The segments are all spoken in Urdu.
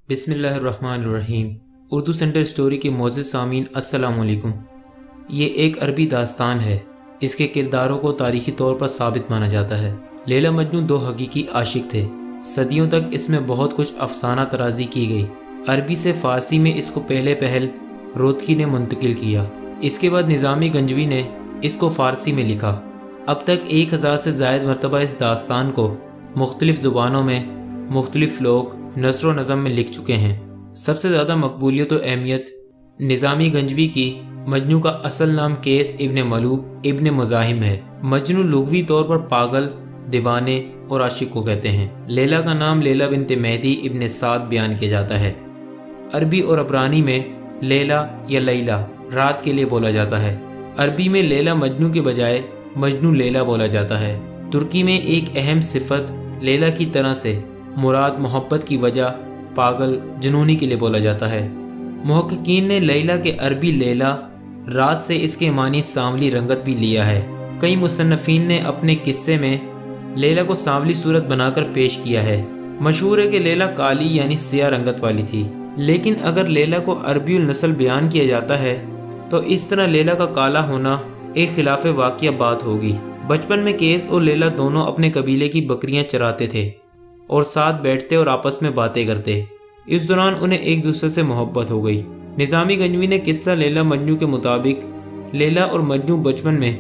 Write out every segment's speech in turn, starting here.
بسم اللہ الرحمن الرحیم۔ اردو سینٹر اسٹوری کے معزز سامعین السلام علیکم۔ یہ ایک عربی داستان ہے۔ اس کے کرداروں کو تاریخی طور پر ثابت مانا جاتا ہے۔ لیلا مجنوں دو حقیقی عاشق تھے۔ صدیوں تک اس میں بہت کچھ افسانہ طرازی کی گئی۔ عربی سے فارسی میں اس کو پہل رودکی نے منتقل کیا۔ اس کے بعد نظامی گنجوی نے اس کو فارسی میں لکھا۔ اب تک 1000 سے زائد مرتبہ اس داستان کو مختلف زبانوں میں مختلف لوگ نثر و نظم میں لکھ چکے ہیں۔ سب سے زیادہ مقبولیت و اہمیت نظامی گنجوی کی مجنوں کا اصل نام قیس ابن ملوک ابن مزاحم ہے۔ مجنوں لغوی طور پر پاگل، دیوانے اور عاشق کو کہتے ہیں۔ لیلا کا نام لیلا بنت مہدی ابن سعد بیان کیا جاتا ہے۔ عربی اور عبرانی میں لیلا یا لیلا رات کے لیے بولا جاتا ہے۔ عربی میں لیلا مجنوں کے بجائے مجنوں لیلا بولا جاتا ہے۔ ترکی میں ایک اہم صفت لیلا کی طرح سے مراد محبت کی وجہ پاگل، جنونی کے لیے بولا جاتا ہے۔ محققین نے لیلا کے عربی لیلا رات سے اس کے معنی سانولی رنگت بھی لیا ہے۔ کئی مصنفین نے اپنے قصے میں لیلا کو سانولی صورت بنا کر پیش کیا ہے۔ مشہور ہے کہ لیلا کالی یعنی سیاہ رنگت والی تھی، لیکن اگر لیلا کو عربی النسل بیان کیا جاتا ہے تو اس طرح لیلا کا کالا ہونا ایک خلاف واقعہ بات ہوگی۔ بچپن میں قیس اور لیلا دونوں اپنے قبیلے کی بکریاں چراتے تھے اور ساتھ بیٹھتے اور آپس میں باتیں کرتے۔ اس دوران انہیں ایک دوسرے سے محبت ہو گئی۔ نظامی گنجوی نے قصہ لیلا مجنوں کے مطابق لیلا اور مجنوں بچپن میں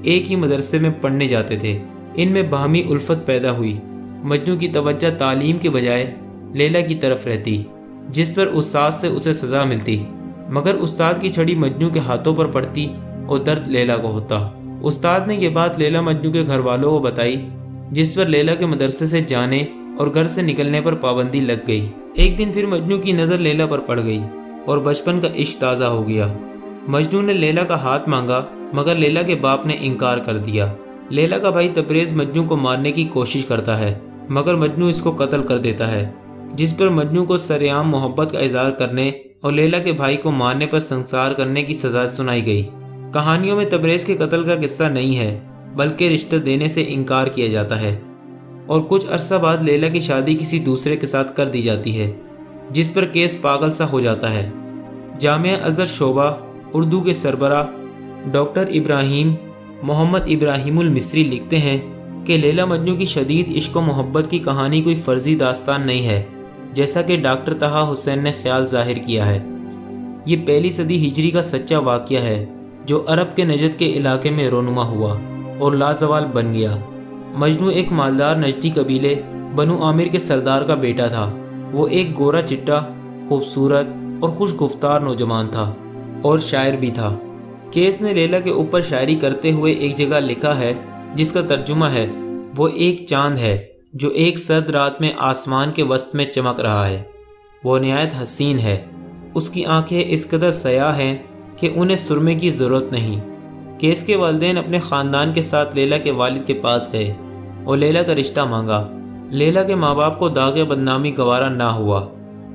ایک ہی مدرسے میں پڑھنے جاتے تھے۔ ان میں باہمی الفت پیدا ہوئی۔ مجنوں کی توجہ تعلیم کے بجائے لیلا کی طرف رہتی، جس پر استاد سے اسے سزا ملتی، مگر استاد کی چھڑی مجنوں کے ہاتھوں پر پڑتی اور درد لیلا کو ہوتا۔ استاد نے یہ بات لیلا مجنوں کے گھر والوں کو بتائی، جس پر لیلا کے مدرسے سے جانے اور گھر سے نکلنے پر پابندی لگ گئی۔ ایک دن پھر مجنوں کی نظر لیلا پر پڑ گئی اور بچپن کا عشق تازہ ہو گیا۔ مجنوں نے لیلا کا ہاتھ مانگا، مگر لیلا کے باپ نے انکار کر دیا۔ لیلا کا بھائی تبریز مجنوں کو مارنے کی کوشش کرتا ہے، مگر مجنوں اس کو قتل کر دیتا ہے، جس پر مجنوں کو سرعام محبت کا اظہار کرنے اور لیلا کے بھائی کو مارنے پر سنسار کرنے کی سزا سنائی گئی۔ کہانیوں میں تبریز کے قتل کا قصہ نہیں ہے، بلکہ رشتہ دینے سے انکار کیا جاتا ہے، اور کچھ عرصہ بعد لیلا کی شادی کسی دوسرے کے ساتھ کر دی جاتی ہے، جس پر قیس پاگل سا ہو جاتا ہے۔ جامعہ ازہر شعبہ اردو کے سربراہ ڈاکٹر ابراہیم محمد ابراہیم المصری لکھتے ہیں کہ لیلا مجنوں کی شدید عشق و محبت کی کہانی کوئی فرضی داستان نہیں ہے، جیسا کہ ڈاکٹر طہا حسین نے خیال ظاہر کیا ہے۔ یہ پہلی صدی ہجری کا سچا واقعہ ہے، جو عرب کے نجد کے علاقے میں رونما ہوا اور لازوال بن گیا۔ مجنوں ایک مالدار نجدی قبیلے بنو عامر کے سردار کا بیٹا تھا۔ وہ ایک گورا چٹا، خوبصورت اور خوش گفتار نوجوان تھا اور شاعر بھی تھا۔ قیس نے لیلا کے اوپر شاعری کرتے ہوئے ایک جگہ لکھا ہے، جس کا ترجمہ ہے: وہ ایک چاند ہے جو ایک سرد رات میں آسمان کے وسط میں چمک رہا ہے۔ وہ نہایت حسین ہے۔ اس کی آنکھیں اس قدر سیاہ ہیں کہ انہیں سرمے کی ضرورت نہیں۔ قیس کے والدین اپنے خاندان کے ساتھ لیلا کے والد کے پاس گئے اور لیلا کا رشتہ مانگا۔ لیلا کے ماں باپ کو داغ بدنامی گوارا نہ ہوا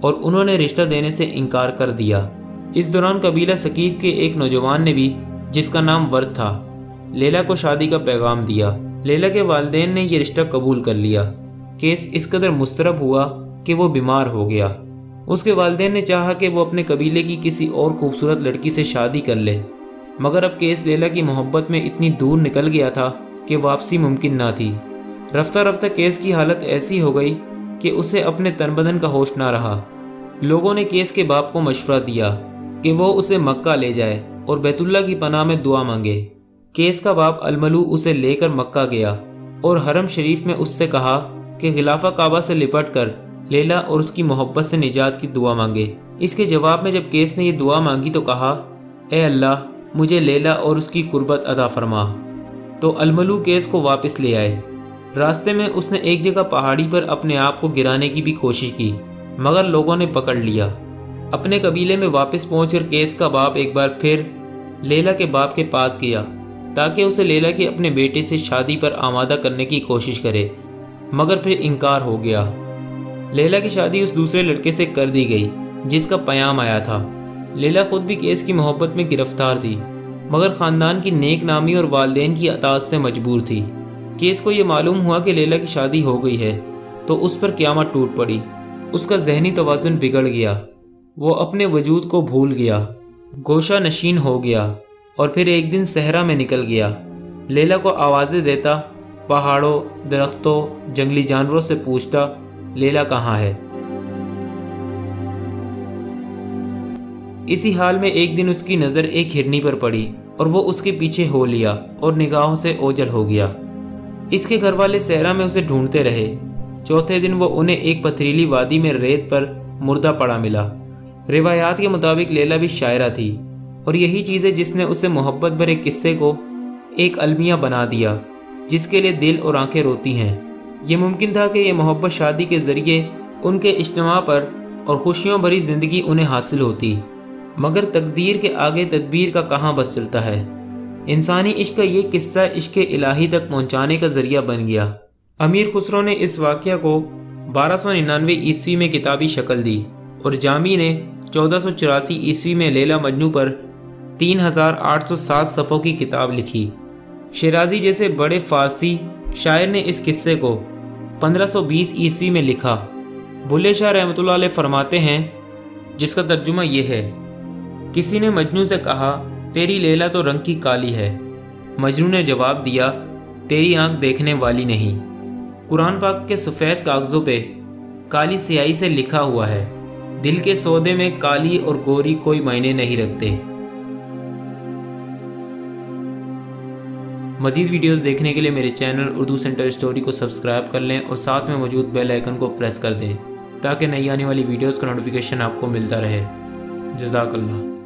اور انہوں نے رشتہ دینے سے انکار کر دیا۔ اس دوران قبیلہ ثقیف کے ایک نوجوان نے بھی، جس کا نام ورد تھا، لیلا کو شادی کا پیغام دیا۔ لیلا کے والدین نے یہ رشتہ قبول کر لیا۔ قیس اس قدر مضطرب ہوا کہ وہ بیمار ہو گیا۔ اس کے والدین نے چاہا کہ وہ اپنے قبیلے کی کسی اور خوبصورت لڑکی سے شادی کر لے، مگر اب قیس لیلا کی محبت میں اتنی دور نکل گیا تھا کہ واپسی ممکن نہ تھی۔ رفتہ رفتہ قیس کی حالت ایسی ہو گئی کہ اسے اپنے تن بدن کا ہوش نہ رہا۔ لوگوں نے قیس کے باپ کو مشورہ دیا کہ وہ اسے مکہ لے جائے اور بیت اللہ کی پناہ میں دعا مانگے۔ قیس کا باپ الملو اسے لے کر مکہ گیا اور حرم شریف میں اس سے کہا کہ غلاف کعبہ سے لپٹ کر لیلا اور اس کی محبت سے نجات کی دعا مانگے۔ اس کے جواب میں جب قیس نے یہ دعا مانگی تو کہا: اے اللہ، مجھے لیلا اور اس کی قربت عطا فرما۔ تو الملو قیس کو واپس لے آئے۔ راستے میں اس نے ایک جگہ پہاڑی پر اپنے آپ کو گرانے کی بھی کوشش کی، مگر لوگوں نے پکڑ لیا۔ اپنے قبیلے میں واپس پہنچ کر قیس کا باپ ایک بار پھر لیلا کے باپ کے پاس گیا تاکہ اسے لیلا کے اپنے بیٹے سے شادی پر آمادہ کرنے کی کوشش کرے، مگر پھر انکار ہو گیا۔ لیلا کی شادی اس دوسرے لڑکے سے کر دی گئی جس کا پیام آیا تھا۔ لیلا خود بھی قیس کی محبت میں گرفتار تھی، مگر خاندان کی نیک نامی اور والدین کی اطاعت سے مجبور تھی۔ قیس کو یہ معلوم ہوا کہ لیلا کی شادی ہو گئی ہے تو اس پر قیامت ٹوٹ پڑی اس کا ذہنی توازن بگڑ گیا، وہ اپنے وجود کو بھول گیا، گوشہ نشین ہو گیا اور پھر ایک دن صحرا میں نکل گیا۔ لیلا کو آوازیں دیتا، پہاڑوں، درختوں، جنگلی جانوروں سے پوچھتا لیلا کہاں ہے۔ اسی حال میں ایک دن اس کی نظر ایک ہرنی پر پڑی اور وہ اس کے پیچھے ہو لیا اور نگاہوں سے اوجھل ہو گیا۔ اس کے گھر والے صحرا میں اسے ڈھونڈتے رہے۔ چوتھے دن وہ انہیں ایک پتھریلی وادی میں ریت پر مردہ پڑا ملا۔ روایات کے مطابق لیلا بھی شاعرہ تھی اور یہی چیز ہے جس نے اسے محبت بھرے قصے کو ایک المیہ بنا دیا جس کے لیے دل اور آنکھیں روتی ہیں۔ یہ ممکن تھا کہ یہ محبت شادی کے ذریعے ان کے اجتماع پر اور خوشیوں بھری زندگی انہیں حاصل ہوتی، مگر تقدیر کے آگے تدبیر کا کہاں بس چلتا ہے۔ انسانی عشق کا یہ قصہ عشق الہی تک پہنچانے کا ذریعہ بن گیا۔ امیر خسرو نے اس واقعہ کو 1299 عیسوی میں کتابی شکل دی اور جامی نے 1484 عیسوی میں لیلا مجنوں پر 3807 صفحوں کی کتاب لکھی۔ شیرازی جیسے بڑے فارسی شاعر نے اس قصے کو 1520 عیسوی میں لکھا۔ بلے شاہ رحمۃ اللہ علیہ فرماتے ہیں، جس کا ترجمہ یہ ہے: کسی نے مجنوں سے کہا تیری لیلا تو رنگ کی کالی ہے۔ مجنوں نے جواب دیا تیری آنکھ دیکھنے والی نہیں۔ قرآن پاک کے سفید کاغذوں پہ کالی سیاہی سے لکھا ہوا ہے، دل کے سودے میں کالی اور گوری کوئی معنی نہیں رکھتے۔ مزید ویڈیوز دیکھنے کے لیے میرے چینل اردو سینٹر اسٹوری کو سبسکرائب کر لیں اور ساتھ میں موجود بیل آئیکن کو پریس کر دیں تاکہ نئی آنے والی ویڈیوز کا نوٹیفیکیشن آپ کو ملتا رہے۔ جزاک اللہ۔